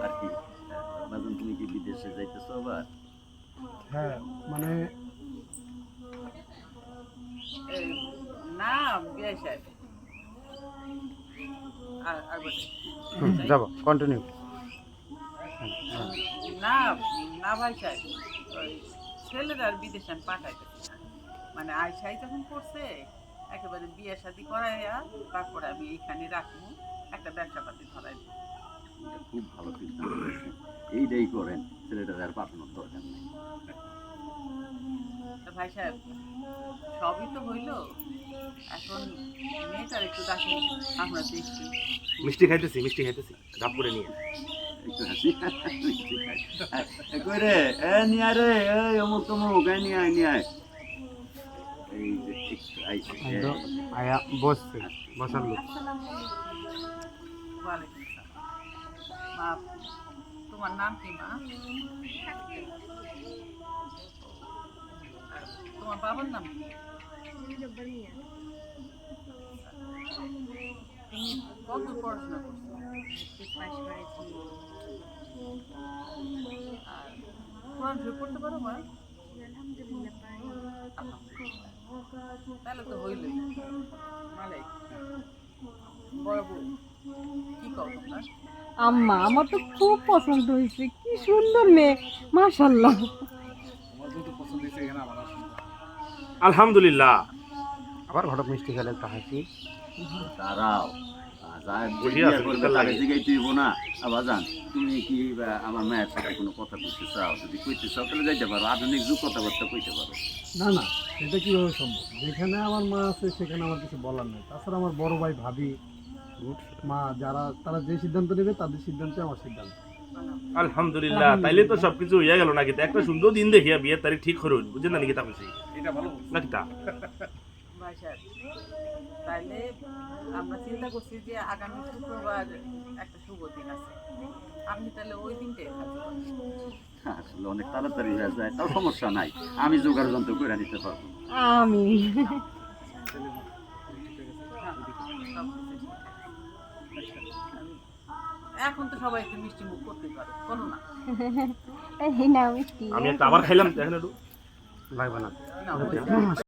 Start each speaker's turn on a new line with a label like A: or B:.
A: আর কি। বাজান তুমি কি বিদেশে যাইতেছো আবার?
B: হ্যাঁ মানে
C: না বিয়ে সাহেব আর বলে
D: যাব কন্টিনিউ।
C: না না ভাই সাহেব ওই ছেলেরা আর বিদেশে আমি পাঠাইতেছি না, মানে আয়সাই যখন করছে একেবারে বিয়ে শাদি করাইয়া তারপরে আমি এইখানে রাখবো, একটা ব্যবসা পাতি ধরাই দেবো।
A: এটা খুব ভালো সিদ্ধান্ত নিয়েছেন। এইটাই করেন, ছেলেটার আর পাঠানোর দরকার নেই।
C: তা ভাই সাহেব সবই তো হইলো, এখন মেয়েটার একটু দেখেন, আমরা দেখছি।
E: মিষ্টি খাইতেছি ধাপ করে নিয়ে।
A: একটু হাসি কই রে, এ নিয়ে আয় রে, এই অমুক তমুক, এই নিয়ে আয় নিয়ে আয়। এই যে একটু আইছে,
D: আয়া বসছে, বসার লোক।
C: ওয়ালাইকুম আসসালাম। মা তোমার নাম কি মা? আর তোমার বাবার নাম কি? তুমি কত পড়াশোনা করছো? আর কোরআন শরীফ পড়তে পারো মা? তাহলে তো হইলই। মালাই বড় বউ কি কও তোমরা?
F: আম্মা আমার তো খুব পছন্দ হয়েছে, কি সুন্দর মেয়ে, মাশাআল্লাহ।
E: আলহামদুলিল্লাহ।
D: আবার ঘটক মিষ্টি খেলে একটা হাসি।
A: দাঁড়াও,
E: বসে আছে, বিকাল লাগে।
A: না বাজান, তুমি কি আমার মায়ের সাথে কোনো কথা কইতে চাও? যদি কইতে চাও তাহলে যাইতে পারো, আধুনিক যুগ কথাবার্তা কইতে পারো।
B: না না, এটা কিভাবে সম্ভব? যেখানে আমার মা আছে সেখানে আমার কিছু বলার নেই। তাছাড়া আমার বড় ভাই ভাবি মা যারা, তারা যে সিদ্ধান্ত নেবে তাদের সিদ্ধান্তে আমার সিদ্ধান্ত।
E: আলহামদুলিল্লাহ, তাইলে তো সবকিছু হইয়া গেল নাকি? তা একটা সুন্দর দিন দেখিয়া বিয়ের তারিখ ঠিক করে বুঝলেন নাকি? তা বলছি এটা ভালো নাকি? তা
C: ভাই সাহেব তাইলে আমরা চিন্তা করছি যে আগামী শুক্রবার একটা শুভ দিন আছে, আপনি তাহলে ওই দিনটাই থাকবেন।
A: আসলে অনেক তাড়াতাড়ি হয়ে যায়, তাও সমস্যা নাই, আমি জোগাড় যন্ত্র করে নিতে পারবো।
F: আমি
C: এখন তো সবাই একটু মিষ্টি মুখ করতে পারে, কোনো না।
F: এই না মিষ্টি
E: আমি একটা আবার খাইলাম, দেখেন একটু
D: লাগবে না।
C: না,